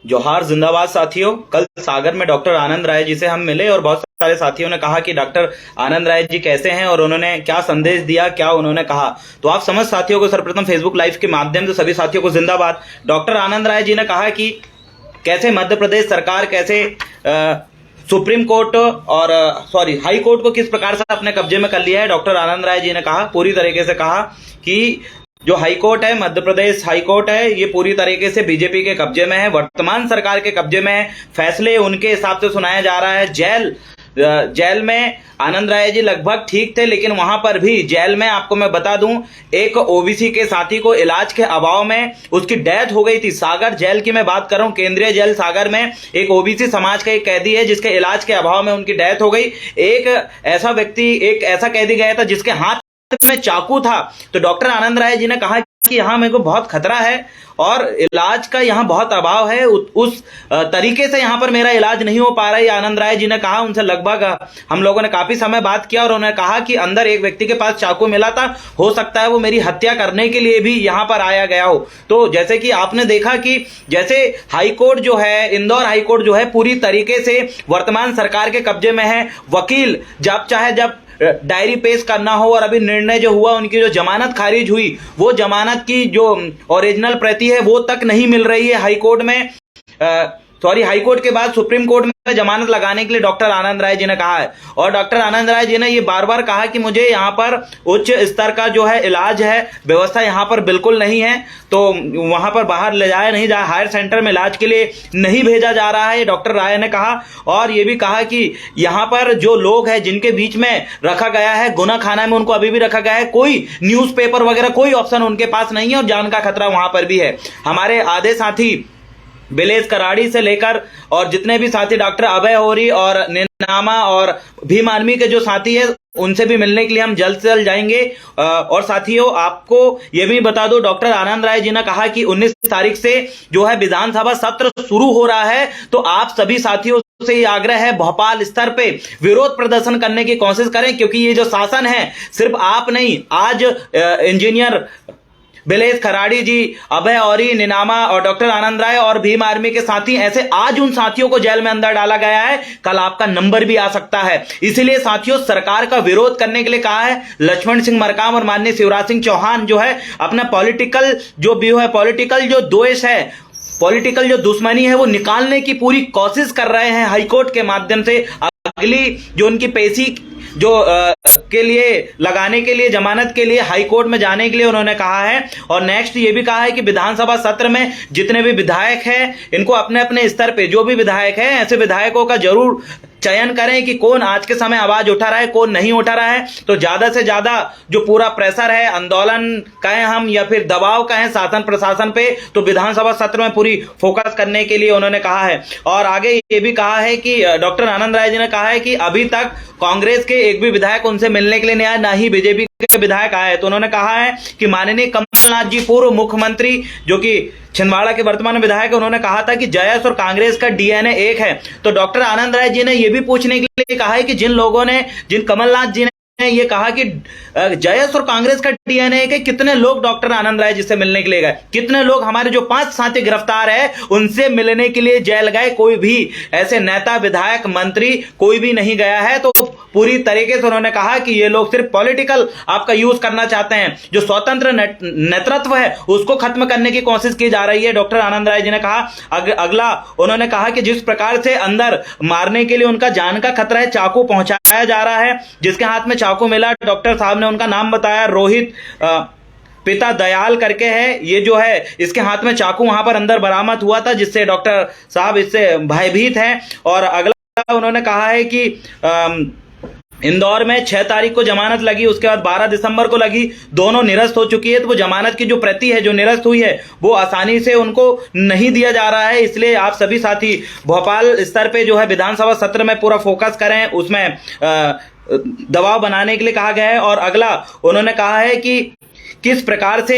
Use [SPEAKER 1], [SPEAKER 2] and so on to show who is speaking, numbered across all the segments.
[SPEAKER 1] जोहार जिंदाबाद साथियों। कल सागर में डॉक्टर आनंद राय जी से हम मिले और बहुत सारे साथियों ने कहा कि डॉक्टर आनंद राय जी कैसे हैं और उन्होंने क्या संदेश दिया, क्या उन्होंने कहा। तो आप समझ साथियों को सर्वप्रथम फेसबुक लाइव के माध्यम से सभी साथियों को जिंदाबाद। डॉक्टर आनंद राय जी ने कहा कि कैसे मध्य प्रदेश सरकार कैसे सुप्रीम कोर्ट और हाई कोर्ट को किस प्रकार से अपने कब्जे में कर लिया है। डॉक्टर आनंद राय जी ने कहा, पूरी तरीके से कहा कि जो हाई कोर्ट है, मध्य प्रदेश हाई कोर्ट है, ये पूरी तरीके से बीजेपी के कब्जे में है, वर्तमान सरकार के कब्जे में है। फैसले उनके हिसाब से सुनाया जा रहा है। जेल में आनंद राय जी लगभग ठीक थे, लेकिन वहां पर भी जेल में आपको मैं बता दूं, एक ओबीसी के साथी को इलाज के अभाव में उसकी डेथ हो गई थी। सागर जेल की मैं बात कर रहा हूं, केंद्रीय जेल सागर में एक ओबीसी समाज का एक कैदी है जिसके इलाज के अभाव में उनकी डेथ हो गई। एक ऐसा कैदी गया था जिसके हाथ में चाकू था। तो डॉक्टर आनंद राय जी ने कहा कि यहाँ मेरे को बहुत खतरा है और इलाज का यहाँ बहुत अभाव है, उस तरीके से यहाँ पर मेरा इलाज नहीं हो पा रहा है। आनंद राय जी ने कहा, उनसे लगभग हम लोगों ने काफी समय बात किया और उन्होंने कहा कि अंदर एक व्यक्ति के पास चाकू मिला था, हो सकता है वो मेरी हत्या करने के लिए भी यहाँ पर आया गया हो। तो जैसे कि आपने देखा कि जैसे हाईकोर्ट जो है, इंदौर हाईकोर्ट जो है, पूरी तरीके से वर्तमान सरकार के कब्जे में है। वकील जब डायरी पेश करना हो और अभी निर्णय जो हुआ, उनकी जो जमानत खारिज हुई, वो जमानत की जो ओरिजिनल प्रति है वो तक नहीं मिल रही है हाईकोर्ट में। हाईकोर्ट के बाद सुप्रीम कोर्ट में जमानत लगाने के लिए डॉक्टर आनंद राय जी ने कहा है। और डॉक्टर आनंद राय जी ने ये बार बार कहा कि मुझे यहाँ पर उच्च स्तर का जो है इलाज है, व्यवस्था यहाँ पर बिल्कुल नहीं है, तो वहां पर बाहर ले जाया नहीं जा, हायर सेंटर में इलाज के लिए नहीं भेजा जा रहा है, डॉक्टर राय ने कहा। और ये भी कहा कि यहाँ पर जो लोग हैं जिनके बीच में रखा गया है, गुना खाना में उनको अभी भी रखा गया है, कोई न्यूज़पेपर वगैरह कोई ऑप्शन उनके पास नहीं है और जान का खतरा वहां पर भी है। हमारे आधे साथी बिलेश कराड़ी से लेकर और जितने भी साथी डॉक्टर अभय होरी और निनामा और भीम आर्मी के जो साथी है, उनसे भी मिलने के लिए हम जल्द से जल्द जाएंगे। और साथियों, आपको ये भी बता दो, डॉक्टर आनंद राय जी ने कहा कि 19 तारीख से जो है विधानसभा सत्र शुरू हो रहा है, तो आप सभी साथियों से ये आग्रह है, भोपाल स्तर पे विरोध प्रदर्शन करने की कोशिश करें, क्योंकि ये जो शासन है सिर्फ आप नहीं, आज इंजीनियर बिलेश खराड़ी जी, अभय औरी, निनामा और डॉक्टर आनंद राय और भीम आर्मी के साथी, ऐसे आज उन साथियों को जेल में अंदर डाला गया है, कल आपका नंबर भी आ सकता है। इसलिए साथियों, सरकार का विरोध करने के लिए कहा है। लक्ष्मण सिंह मरकाम और माननीय शिवराज सिंह चौहान जो है अपना पॉलिटिकल जो व्यू है, पॉलिटिकल जो द्वेष है, पॉलिटिकल जो दुश्मनी है, वो निकालने की पूरी कोशिश कर रहे हैं हाईकोर्ट के माध्यम से। अगली जो उनकी पेशी जो के लिए लगाने के लिए, जमानत के लिए हाई कोर्ट में जाने के लिए उन्होंने कहा है। और नेक्स्ट ये भी कहा है कि विधानसभा सत्र में जितने भी विधायक हैं, इनको अपने अपने स्तर पे जो भी विधायक हैं, ऐसे विधायकों का जरूर चयन करें कि कौन आज के समय आवाज उठा रहा है, कौन नहीं उठा रहा है। तो ज्यादा से ज्यादा जो पूरा प्रेशर है, आंदोलन कहें हम या फिर दबाव कहें शासन प्रशासन पे, तो विधानसभा सत्र में पूरी फोकस करने के लिए उन्होंने कहा है। और आगे ये भी कहा है कि डॉक्टर आनंद राय जी ने कहा है कि अभी तक कांग्रेस के एक भी विधायक उनसे मिलने के लिए नहीं आया, ना ही बीजेपी के विधायक आए। तो उन्होंने कहा है कि माननीय कमलनाथ जी, पूर्व मुख्यमंत्री जो कि छिंदवाड़ा के वर्तमान विधायक है, उन्होंने कहा था कि जयस और कांग्रेस का डीएनए एक है। तो डॉक्टर आनंद राय जी ने यह भी पूछने के लिए कहा है कि जिन कमलनाथ जी ने ये कहा कि जयस और कांग्रेस का डीएनए के कितने लोग डॉक्टर आनंद राय जी से मिलने के लिए गए, कितने लोग हमारे जो 5 साथी गिरफ्तार है उनसे मिलने के लिए जेल गए, कोई भी ऐसे नेता, विधायक, मंत्री कोई भी नहीं गया है। तो पूरी तरीके से उन्होंने कहा कि ये लोग सिर्फ पॉलिटिकल आपका यूज करना चाहते हैं, जो स्वतंत्र नेतृत्व है उसको खत्म करने की कोशिश की जा रही है, डॉक्टर आनंद राय जी ने कहा। अगला उन्होंने कहा कि जिस प्रकार से अंदर मारने के लिए उनका जान का खतरा है, चाकू पहुंचाया जा रहा है, जिसके हाथ में चाकू मिला, डॉक्टर साहब ने उनका नाम बताया, रोहित पिता दयाल करके है, ये जो है इसके हाथ में चाकू वहां पर अंदर बरामद हुआ था, जिससे डॉक्टर साहब इससे भयभीत हैं। और अगला उन्होंने कहा है कि इंदौर में 6 तारीख को जमानत लगी, उसके बाद 12 दिसंबर को लगी, दोनों निरस्त हो चुकी है। तो वो जमानत की जो प्रति है जो निरस्त हुई है, वो आसानी से उनको नहीं दिया जा रहा है। इसलिए आप सभी साथी भोपाल स्तर पे जो है विधानसभा सत्र में पूरा फोकस करें, उसमें दबाव बनाने के लिए कहा गया है। और अगला उन्होंने कहा है कि किस प्रकार से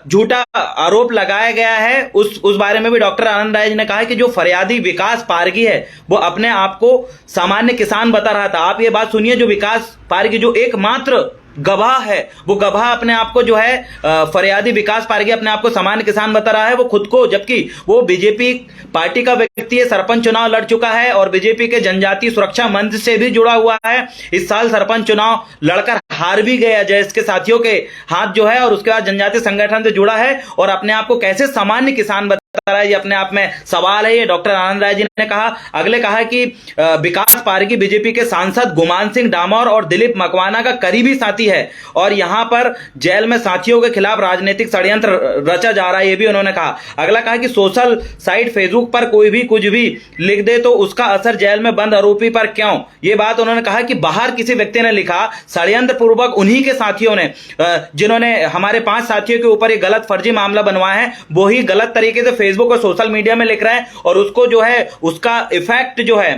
[SPEAKER 1] झूठा आरोप लगाया गया है, उस बारे में भी डॉक्टर आनंद राय जी ने कहा कि जो फरियादी विकास पारगी है, वो अपने आप को सामान्य किसान बता रहा था। आप ये बात सुनिए, जो विकास पारगी जो एकमात्र गवाह है, वो गवाह अपने आप को जो है फरियादी विकास पारगी अपने आप को सामान्य किसान बता रहा है, वो खुद को, जबकि वो बीजेपी पार्टी का व्यक्ति है, सरपंच चुनाव लड़ चुका है और बीजेपी के जनजातीय सुरक्षा मंच से भी जुड़ा हुआ है। इस साल सरपंच चुनाव लड़कर हार भी गया जयेश के साथियों के हाथ जो है, और उसके बाद जनजातीय संगठन से जुड़ा है और अपने आप को कैसे सामान्य किसान बता रहा है, ये अपने आप में सवाल है। ये डॉक्टर आनंद राय जी ने कहा। अगले कहा कि विकास पारगी बीजेपी के सांसद गुमान सिंह डामोर और दिलीप मकवाना का करीबी साथी है और यहां पर जेल में साथियों के खिलाफ राजनीतिक षड्यंत्र रचा जा रहा है, ये भी उन्होंने कहा। अगला कहा कि सोशल साइट फेसबुक पर कोई भी कुछ भी लिख दे तो उसका असर जेल में बंद आरोपी पर क्यों, ये बात उन्होंने कहा कि बाहर किसी व्यक्ति ने लिखा, षड्यंत्र पूर्वक उन्हीं के साथियों ने जिन्होंने हमारे 5 साथियों के ऊपर एक गलत फर्जी मामला बनवाया है, वो ही गलत तरीके से फेसबुक और सोशल मीडिया में लिख रहा है और उसको जो है उसका इफेक्ट जो है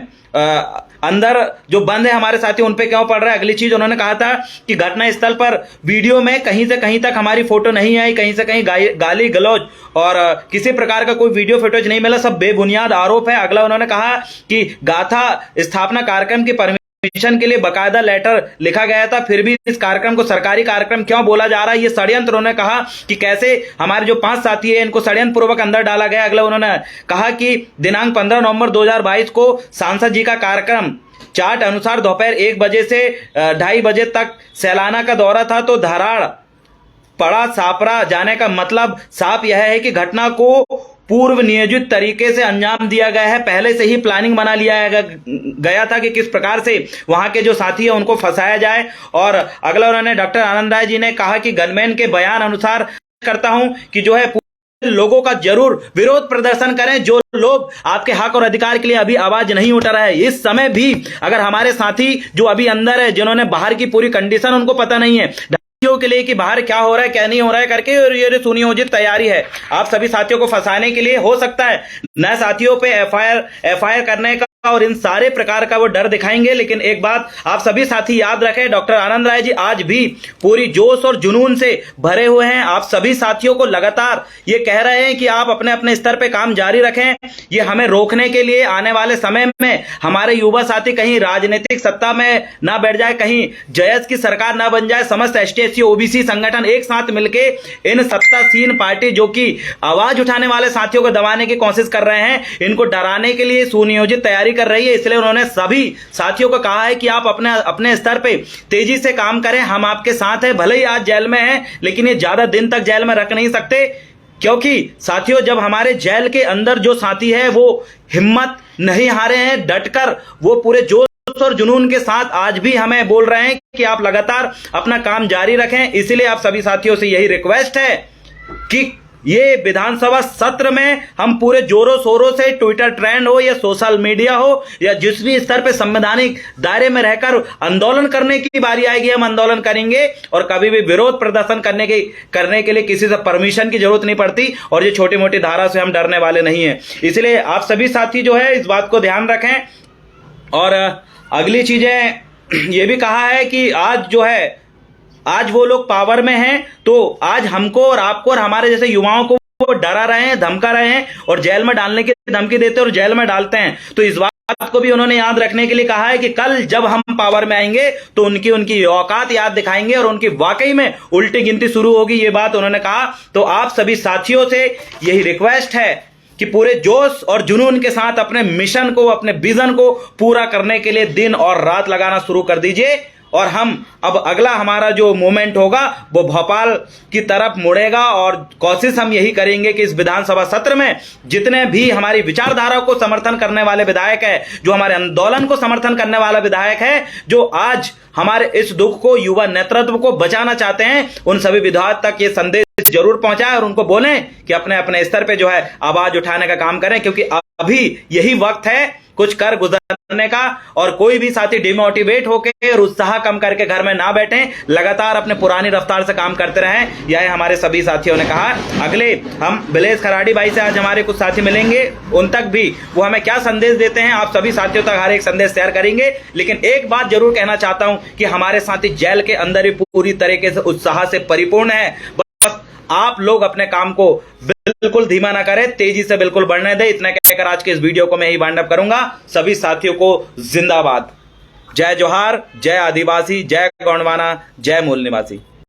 [SPEAKER 1] अंदर जो बंद है हमारे साथी उन पे क्यों पड़ रहा है। अगली चीज उन्होंने कहा था कि घटना स्थल पर वीडियो में कहीं से कहीं तक हमारी फोटो नहीं आई, कहीं से कहीं गाली गलौज और किसी प्रकार का कोई वीडियो फुटेज नहीं मिला, सब बेबुनियाद आरोप है। अगला उन्होंने कहा कि गाथा स्थापना कार्यक्रम की परमिशन के लिए बकायदा लेटर लिखा गया था, फिर भी इस कार्यक्रम को सरकारी कार्यक्रम क्यों बोला जा रहा है, ये षड्यंत्र। उन्होंने कहा कि कैसे हमारे जो 5 साथी है इनको षड्यंत्र पूर्वक अंदर डाला गया। अगला उन्होंने कहा कि दिनांक 15 नवंबर 2022 को सांसद जी का कार्यक्रम चार्ट अनुसार दोपहर 1 बजे से 2:30 बजे तक सैलाना का दौरा था, तो धराड़ पड़ा सापरा जाने का मतलब साफ यह है कि घटना को पूर्व नियोजित तरीके से अंजाम दिया गया है, पहले से ही प्लानिंग बना लिया गया था कि किस प्रकार से वहां के जो साथी है उनको फंसाया जाए। और अगला उन्होंने डॉक्टर आनंद राय जी ने कहा कि गनमैन के बयान अनुसार करता हूं कि जो है लोगों का जरूर विरोध प्रदर्शन करें, जो लोग आपके हक और अधिकार के लिए अभी आवाज नहीं उठा रहा है। इस समय भी अगर हमारे साथी जो अभी अंदर है, जिन्होंने बाहर की पूरी कंडीशन उनको पता नहीं है के लिए कि बाहर क्या हो रहा है क्या नहीं हो रहा है करके, और ये सुनियोजित तैयारी है आप सभी साथियों को फंसाने के लिए, हो सकता है नए साथियों पे एफआईआर करने का और इन सारे प्रकार का वो डर दिखाएंगे। लेकिन एक बात आप सभी साथी याद रखें, डॉक्टर आनंद राय जी आज भी पूरी जोश और जुनून से भरे हुए हैं। आप सभी साथियों को लगातार ये कह रहे हैं कि आप अपने अपने स्तर पे काम जारी रखें, ये हमें रोकने के लिए आने वाले समय में हमारे युवा साथी कहीं राजनीतिक सत्ता में ना बैठ जाए, कहीं जयस की सरकार ना बन जाए। समस्त एसटी ओबीसी संगठन एक साथ मिलके इन सत्तासीन पार्टी जो कि आवाज उठाने वाले साथियों को दबाने की कोशिश कर रहे हैं, इनको डराने के लिए सुनियोजित तैयारी कर रही है। इसलिए उन्होंने सभी साथियों को कहा है कि आप अपने अपने स्तर पे तेजी से काम करें, हम आपके साथ हैं। भले ही आज जेल में हैं, लेकिन ये ज्यादा दिन तक जेल में रख नहीं सकते, क्योंकि साथियों जब हमारे जेल के अंदर जो साथी है वो हिम्मत नहीं हारे हैं, डटकर वो पूरे जोश और जुनून के साथ आज भी हमें बोल रहे हैं कि आप लगातार अपना काम जारी रखें। इसीलिए आप सभी साथियों से यही रिक्वेस्ट है कि ये विधानसभा सत्र में हम पूरे जोरों शोरों से, ट्विटर ट्रेंड हो या सोशल मीडिया हो या जिस भी स्तर पे संवैधानिक दायरे में रहकर आंदोलन करने की बारी आएगी, हम आंदोलन करेंगे और कभी भी विरोध प्रदर्शन करने के लिए किसी से परमिशन की जरूरत नहीं पड़ती और ये छोटी मोटी धारा से हम डरने वाले नहीं है। इसलिए आप सभी साथी जो है इस बात को ध्यान रखें। और अगली चीजें ये भी कहा है कि आज जो है आज वो लोग पावर में हैं, तो आज हमको और आपको और हमारे जैसे युवाओं को वो डरा रहे हैं, धमका रहे हैं और जेल में डालने की धमकी देते हैं और जेल में डालते हैं। तो इस बात को भी उन्होंने याद रखने के लिए कहा है कि कल जब हम पावर में आएंगे तो उनकी औकात याद दिखाएंगे और उनकी वाकई में उल्टी गिनती शुरू होगी, ये बात उन्होंने कहा। तो आप सभी साथियों से यही रिक्वेस्ट है कि पूरे जोश और जुनून के साथ अपने मिशन को, अपने विजन को पूरा करने के लिए दिन और रात लगाना शुरू कर दीजिए। और हम अब अगला हमारा जो मूवमेंट होगा वो भोपाल की तरफ मुड़ेगा और कोशिश हम यही करेंगे कि इस विधानसभा सत्र में जितने भी हमारी विचारधारा को समर्थन करने वाले विधायक है, जो हमारे आंदोलन को समर्थन करने वाला विधायक है, जो आज हमारे इस दुख को, युवा नेतृत्व को बचाना चाहते हैं, उन सभी विधायक तक ये संदेश जरूर पहुंचाए और उनको बोलें कि अपने अपने स्तर पे जो है आवाज उठाने का काम करें, क्योंकि अभी यही वक्त है कुछ कर गुजरने का। और कोई भी साथी डिमोटिवेट होकर और उत्साह कम करके घर में ना बैठें, लगातार अपने पुरानी रफ्तार से काम करते रहें, यह हमारे सभी साथियों ने कहा। अगले हम बिलेश खराड़ी भाई से आज हमारे कुछ साथी मिलेंगे, उन तक भी वो हमें क्या संदेश देते हैं, आप सभी साथियों तक हर एक संदेश शेयर करेंगे। लेकिन एक बात जरूर कहना चाहता हूं कि हमारे साथी जेल के अंदर ही पूरी तरीके से उत्साह से परिपूर्ण है। बस आप लोग अपने काम को बिल्कुल धीमा ना करें, तेजी से बिल्कुल बढ़ने दें। इतना कहकर आज के इस वीडियो को मैं ही वाइंड अप करूंगा। सभी साथियों को जिंदाबाद। जय जोहार, जय आदिवासी, जय गोंडवाना, जय मूल निवासी।